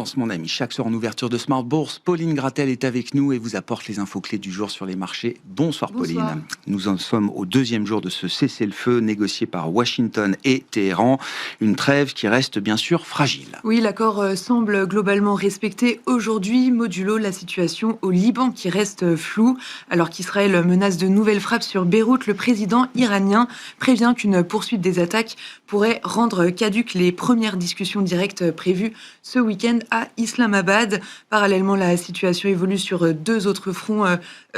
Finance, mon ami. Chaque soir en ouverture de Smart Bourse, Pauline Gratel est avec nous et vous apporte les infos clés du jour sur les marchés. Bonsoir, Bonsoir. Pauline. Nous en sommes au deuxième jour de ce cessez-le-feu négocié par Washington et Téhéran. Une trêve qui reste bien sûr fragile. Oui, l'accord semble globalement respecté aujourd'hui, modulo la situation au Liban qui reste floue. Alors qu'Israël menace de nouvelles frappes sur Beyrouth, le président iranien prévient qu'une poursuite des attaques pourrait rendre caduques les premières discussions directes prévues ce week-end à Islamabad. Parallèlement, la situation évolue sur deux autres fronts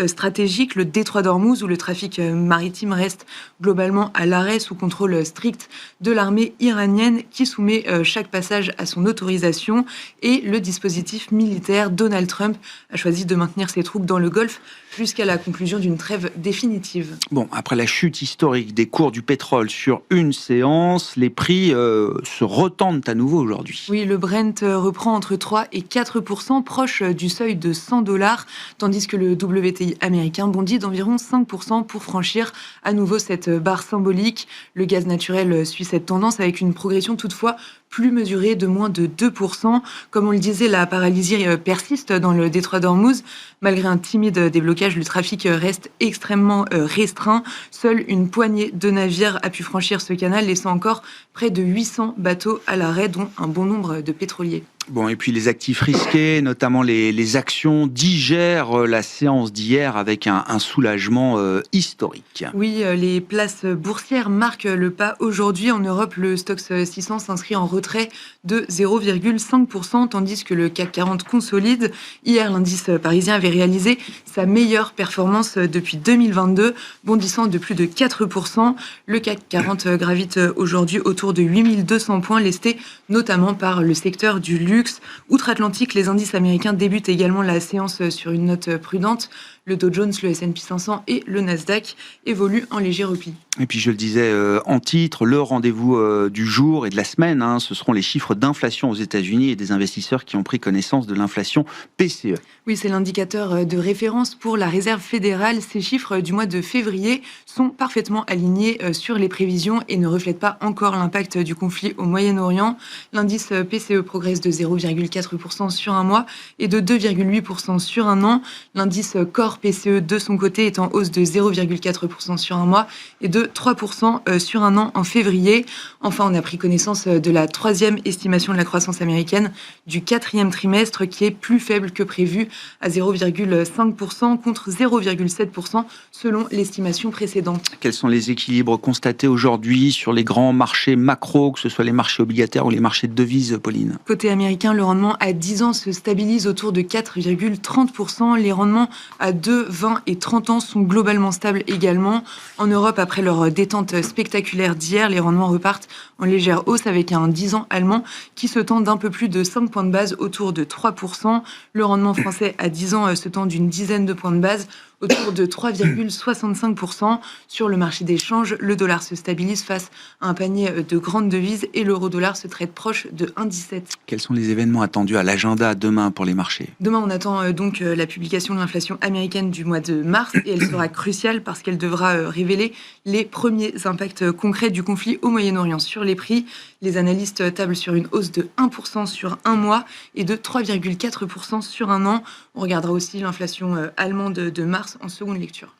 stratégiques, le détroit d'Ormuz où le trafic maritime reste globalement à l'arrêt sous contrôle strict de l'armée iranienne qui soumet chaque passage à son autorisation, et le dispositif militaire. Donald Trump a choisi de maintenir ses troupes dans le Golfe jusqu'à la conclusion d'une trêve définitive. Bon, après la chute historique des cours du pétrole sur une séance, les prix se retendent à nouveau aujourd'hui. Oui, le Brent reprend entre 3 et 4%, proche du seuil de $100, tandis que le WTI américain bondit d'environ 5% pour franchir à nouveau cette barre symbolique. Le gaz naturel suit cette tendance avec une progression toutefois plus mesurée de moins de 2%. Comme on le disait, la paralysie persiste dans le détroit d'Ormuz. Malgré un timide déblocage, le trafic reste extrêmement restreint. Seule une poignée de navires a pu franchir ce canal, laissant encore près de 800 bateaux à l'arrêt, dont un bon nombre de pétroliers. Bon, et puis les actifs risqués, notamment les actions, digèrent la séance d'hier avec un soulagement historique. Oui, les places boursières marquent le pas aujourd'hui. En Europe, le Stoxx 600 s'inscrit en retrait de 0,5%, tandis que le CAC 40 consolide. Hier, l'indice parisien avait réalisé sa meilleure performance depuis 2022, bondissant de plus de 4%. Le CAC 40 gravite aujourd'hui autour de 8200 points, lestés notamment par le secteur du luxe. Outre-Atlantique, les indices américains débutent également la séance sur une note prudente. Le Dow Jones, le S&P 500 et le Nasdaq évoluent en léger repli. Et puis je le disais en titre, le rendez-vous du jour et de la semaine, ce seront les chiffres d'inflation aux États-Unis et des investisseurs qui ont pris connaissance de l'inflation PCE. Oui, c'est l'indicateur de référence pour la Réserve fédérale. Ces chiffres du mois de février sont parfaitement alignés sur les prévisions et ne reflètent pas encore l'impact du conflit au Moyen-Orient. L'indice PCE progresse de 0,4% sur un mois et de 2,8% sur un an. L'indice Core PCE de son côté est en hausse de 0,4% sur un mois et de 3% sur un an en février. Enfin, on a pris connaissance de la troisième estimation de la croissance américaine du quatrième trimestre qui est plus faible que prévu à 0,5% contre 0,7% selon l'estimation précédente. Quels sont les équilibres constatés aujourd'hui sur les grands marchés macro, que ce soit les marchés obligataires ou les marchés de devises, Pauline? Côté américain, le rendement à 10 ans se stabilise autour de 4,30%. Les rendements à 2, 20 et 30 ans sont globalement stables également. En Europe, après leur détente spectaculaire d'hier, les rendements repartent en légère hausse avec un 10 ans allemand qui se tend d'un peu plus de 5 points de base autour de 3%. Le rendement français à 10 ans se tend d'une dizaine de points de base autour de 3,65%. Sur le marché des changes, le dollar se stabilise face à un panier de grandes devises et l'euro-dollar se traite proche de 1,17. Quels sont les événements attendus à l'agenda demain pour les marchés? Demain, on attend donc la publication de l'inflation américaine du mois de mars et elle sera cruciale parce qu'elle devra révéler les premiers impacts concrets du conflit au Moyen-Orient sur les prix. Les analystes tablent sur une hausse de 1% sur un mois et de 3,4% sur un an. On regardera aussi l'inflation allemande de mars en seconde lecture.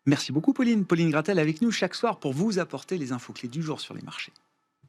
Merci beaucoup, Pauline. Pauline Gratel avec nous chaque soir pour vous apporter les infos clés du jour sur les marchés.